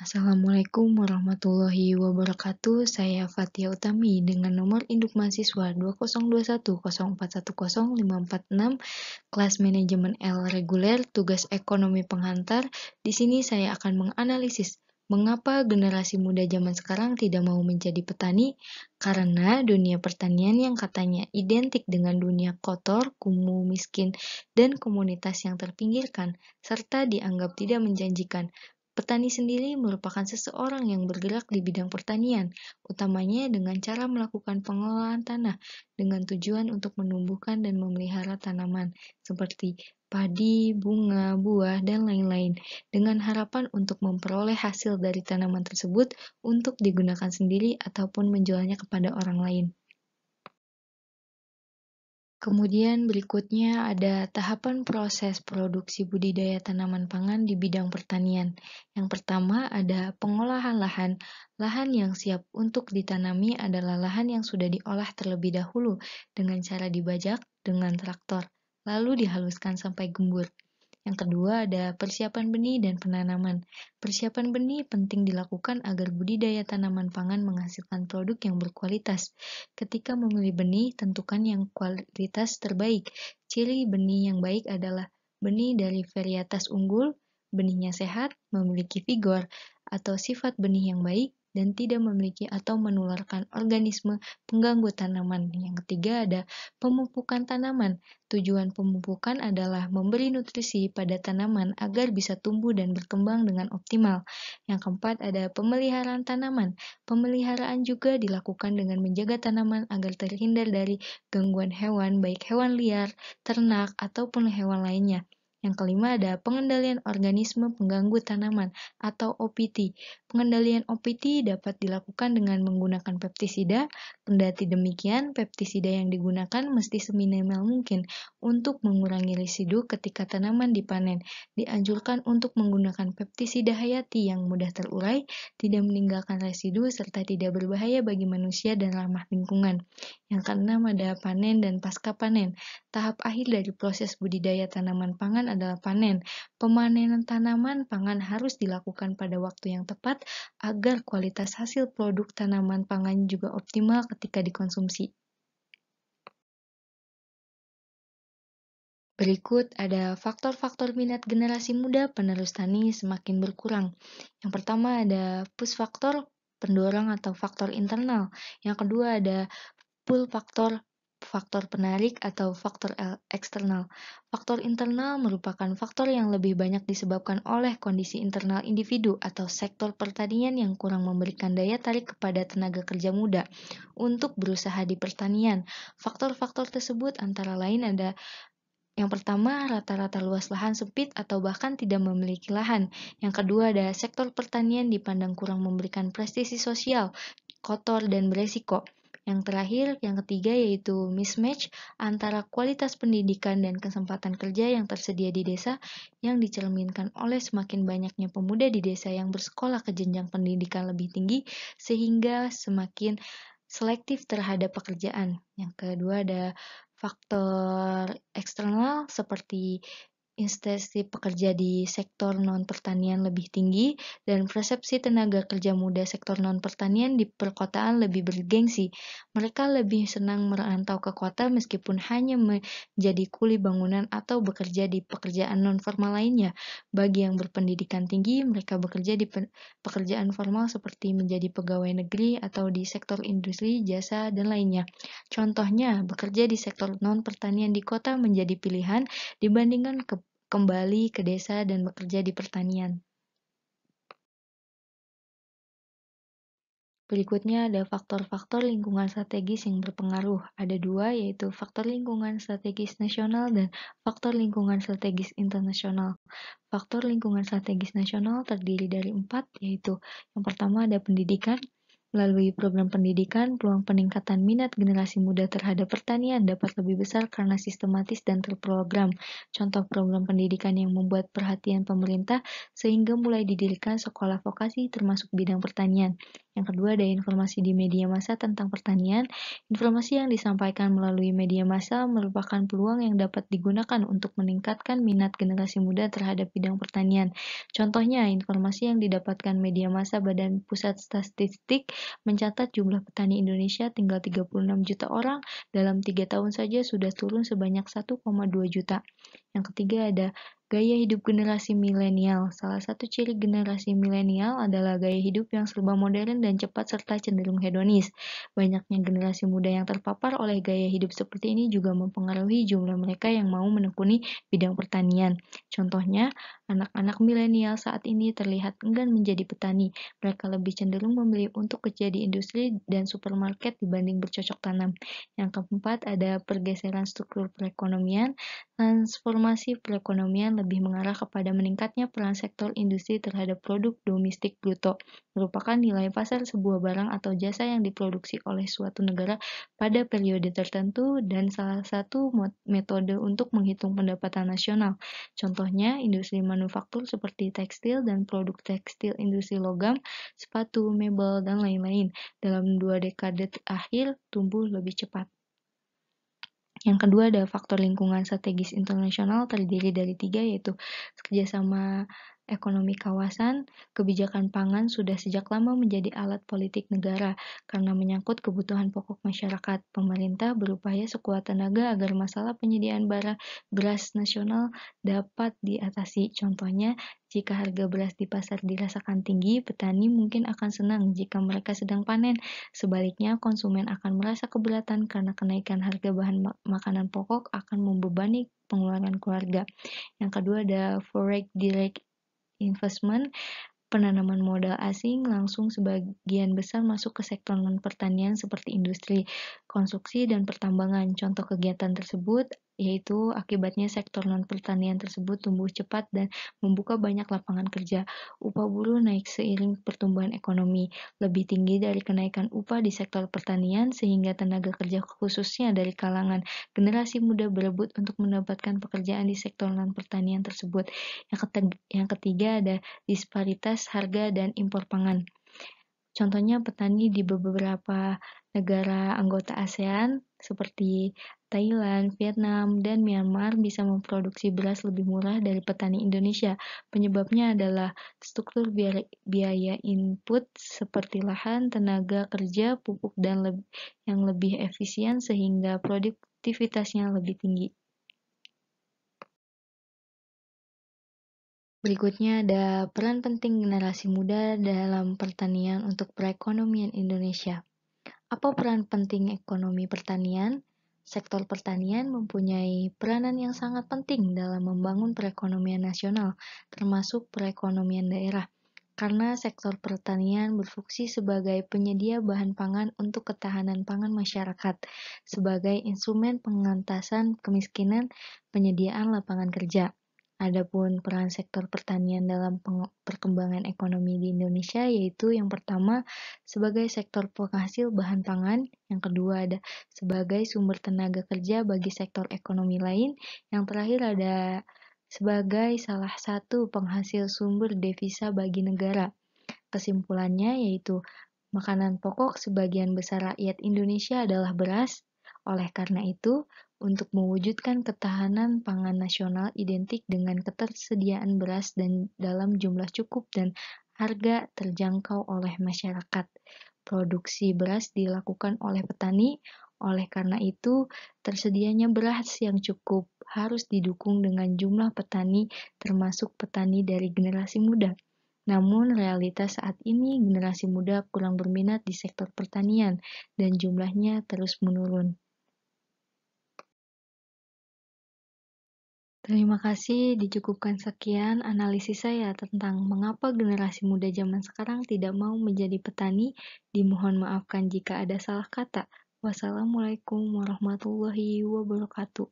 Assalamualaikum warahmatullahi wabarakatuh. Saya Fatia Utami dengan nomor induk mahasiswa 202104105546, kelas manajemen L reguler, tugas ekonomi penghantar. Di sini saya akan menganalisis mengapa generasi muda zaman sekarang tidak mau menjadi petani. Karena dunia pertanian yang katanya identik dengan dunia kotor, kumuh, miskin, dan komunitas yang terpinggirkan, serta dianggap tidak menjanjikan. Petani sendiri merupakan seseorang yang bergerak di bidang pertanian, utamanya dengan cara melakukan pengelolaan tanah dengan tujuan untuk menumbuhkan dan memelihara tanaman seperti padi, bunga, buah, dan lain-lain, dengan harapan untuk memperoleh hasil dari tanaman tersebut untuk digunakan sendiri ataupun menjualnya kepada orang lain. Kemudian berikutnya ada tahapan proses produksi budidaya tanaman pangan di bidang pertanian. Yang pertama ada pengolahan lahan. Lahan yang siap untuk ditanami adalah lahan yang sudah diolah terlebih dahulu dengan cara dibajak dengan traktor, lalu dihaluskan sampai gembur. Yang kedua ada persiapan benih dan penanaman. Persiapan benih penting dilakukan agar budidaya tanaman pangan menghasilkan produk yang berkualitas. Ketika memilih benih, tentukan yang kualitas terbaik. Ciri benih yang baik adalah benih dari varietas unggul, benihnya sehat, memiliki vigor atau sifat benih yang baik, dan tidak memiliki atau menularkan organisme pengganggu tanaman. Yang ketiga ada pemupukan tanaman. Tujuan pemupukan adalah memberi nutrisi pada tanaman agar bisa tumbuh dan berkembang dengan optimal. Yang keempat ada pemeliharaan tanaman. Pemeliharaan juga dilakukan dengan menjaga tanaman agar terhindar dari gangguan hewan, baik hewan liar, ternak, ataupun hewan lainnya. Yang kelima ada pengendalian organisme pengganggu tanaman atau OPT. Pengendalian OPT dapat dilakukan dengan menggunakan pestisida. Kendati demikian, pestisida yang digunakan mesti seminimal mungkin untuk mengurangi residu ketika tanaman dipanen. Dianjurkan untuk menggunakan pestisida hayati yang mudah terurai, tidak meninggalkan residu, serta tidak berbahaya bagi manusia dan ramah lingkungan. Yang keenam ada panen dan pasca panen. Tahap akhir dari proses budidaya tanaman pangan adalah panen. Pemanenan tanaman pangan harus dilakukan pada waktu yang tepat agar kualitas hasil produk tanaman pangan juga optimal ketika dikonsumsi. Berikut ada faktor-faktor minat generasi muda penerus tani semakin berkurang. Yang pertama ada push faktor, pendorong atau faktor internal. Yang kedua ada pull faktor, faktor penarik atau faktor eksternal. Faktor internal merupakan faktor yang lebih banyak disebabkan oleh kondisi internal individu atau sektor pertanian yang kurang memberikan daya tarik kepada tenaga kerja muda untuk berusaha di pertanian. Faktor-faktor tersebut antara lain ada yang pertama, rata-rata luas lahan sempit atau bahkan tidak memiliki lahan. Yang kedua, ada sektor pertanian dipandang kurang memberikan prestasi sosial, kotor, dan beresiko. Yang terakhir, yang ketiga yaitu mismatch antara kualitas pendidikan dan kesempatan kerja yang tersedia di desa yang dicerminkan oleh semakin banyaknya pemuda di desa yang bersekolah ke jenjang pendidikan lebih tinggi sehingga semakin selektif terhadap pekerjaan. Yang kedua ada faktor eksternal seperti insentif pekerja di sektor non-pertanian lebih tinggi dan persepsi tenaga kerja muda sektor non-pertanian di perkotaan lebih bergengsi. Mereka lebih senang merantau ke kota meskipun hanya menjadi kuli bangunan atau bekerja di pekerjaan non-formal lainnya. Bagi yang berpendidikan tinggi, mereka bekerja di pekerjaan formal seperti menjadi pegawai negeri atau di sektor industri, jasa, dan lainnya. Contohnya, bekerja di sektor non-pertanian di kota menjadi pilihan dibandingkan kembali ke desa dan bekerja di pertanian. Berikutnya ada faktor-faktor lingkungan strategis yang berpengaruh. Ada dua, yaitu faktor lingkungan strategis nasional dan faktor lingkungan strategis internasional. Faktor lingkungan strategis nasional terdiri dari 4, yaitu yang pertama ada pendidikan. Melalui program pendidikan, peluang peningkatan minat generasi muda terhadap pertanian dapat lebih besar karena sistematis dan terprogram. Contoh program pendidikan yang membuat perhatian pemerintah sehingga mulai didirikan sekolah vokasi termasuk bidang pertanian. Yang kedua ada informasi di media massa tentang pertanian. Informasi yang disampaikan melalui media massa merupakan peluang yang dapat digunakan untuk meningkatkan minat generasi muda terhadap bidang pertanian. Contohnya, informasi yang didapatkan media massa Badan Pusat Statistik mencatat jumlah petani Indonesia tinggal 36 juta orang, dalam 3 tahun saja sudah turun sebanyak 1,2 juta. Yang ketiga ada gaya hidup generasi milenial. Salah satu ciri generasi milenial adalah gaya hidup yang serba modern dan cepat serta cenderung hedonis. Banyaknya generasi muda yang terpapar oleh gaya hidup seperti ini juga mempengaruhi jumlah mereka yang mau menekuni bidang pertanian. Contohnya, anak-anak milenial saat ini terlihat enggan menjadi petani. Mereka lebih cenderung memilih untuk kerja di industri dan supermarket dibanding bercocok tanam. Yang keempat, ada pergeseran struktur perekonomian. Transformasi perekonomian lebih mengarah kepada meningkatnya peran sektor industri terhadap produk domestik bruto, merupakan nilai pasar sebuah barang atau jasa yang diproduksi oleh suatu negara pada periode tertentu dan salah satu metode untuk menghitung pendapatan nasional. Contohnya, industri manufaktur seperti tekstil dan produk tekstil industri logam, sepatu, mebel, dan lain-lain dalam 2 dekade terakhir tumbuh lebih cepat. Yang kedua ada faktor lingkungan strategis internasional terdiri dari 3 yaitu kerjasama ekonomi kawasan. Kebijakan pangan sudah sejak lama menjadi alat politik negara karena menyangkut kebutuhan pokok masyarakat. Pemerintah berupaya sekuat tenaga agar masalah penyediaan beras nasional dapat diatasi. Contohnya, jika harga beras di pasar dirasakan tinggi, petani mungkin akan senang jika mereka sedang panen. Sebaliknya, konsumen akan merasa keberatan karena kenaikan harga bahan makanan pokok akan membebani pengeluaran keluarga. Yang kedua ada foreign direct investment. Penanaman modal asing langsung sebagian besar masuk ke sektor non-pertanian seperti industri, konstruksi, dan pertambangan. Contoh kegiatan tersebut yaitu akibatnya sektor non-pertanian tersebut tumbuh cepat dan membuka banyak lapangan kerja. Upah buruh naik seiring pertumbuhan ekonomi, lebih tinggi dari kenaikan upah di sektor pertanian sehingga tenaga kerja khususnya dari kalangan generasi muda berebut untuk mendapatkan pekerjaan di sektor non-pertanian tersebut. Yang ketiga ada disparitas harga dan impor pangan. Contohnya petani di beberapa negara anggota ASEAN seperti Thailand, Vietnam, dan Myanmar bisa memproduksi beras lebih murah dari petani Indonesia. Penyebabnya adalah struktur biaya input seperti lahan, tenaga kerja, pupuk, dan yang lebih efisien sehingga produktivitasnya lebih tinggi. Berikutnya ada peran penting generasi muda dalam pertanian untuk perekonomian Indonesia. Apa peran penting ekonomi pertanian? Sektor pertanian mempunyai peranan yang sangat penting dalam membangun perekonomian nasional, termasuk perekonomian daerah. Karena sektor pertanian berfungsi sebagai penyedia bahan pangan untuk ketahanan pangan masyarakat, sebagai instrumen pengentasan kemiskinan, penyediaan lapangan kerja. Adapun peran sektor pertanian dalam perkembangan ekonomi di Indonesia yaitu yang pertama sebagai sektor penghasil bahan pangan, yang kedua ada sebagai sumber tenaga kerja bagi sektor ekonomi lain, yang terakhir ada sebagai salah satu penghasil sumber devisa bagi negara. Kesimpulannya yaitu makanan pokok sebagian besar rakyat Indonesia adalah beras. Oleh karena itu, untuk mewujudkan ketahanan pangan nasional identik dengan ketersediaan beras dan dalam jumlah cukup dan harga terjangkau oleh masyarakat. Produksi beras dilakukan oleh petani, oleh karena itu tersedianya beras yang cukup harus didukung dengan jumlah petani termasuk petani dari generasi muda. Namun realitas saat ini generasi muda kurang berminat di sektor pertanian dan jumlahnya terus menurun. Terima kasih, dicukupkan sekian analisis saya tentang mengapa generasi muda zaman sekarang tidak mau menjadi petani. Dimohon maafkan jika ada salah kata. Wassalamualaikum warahmatullahi wabarakatuh.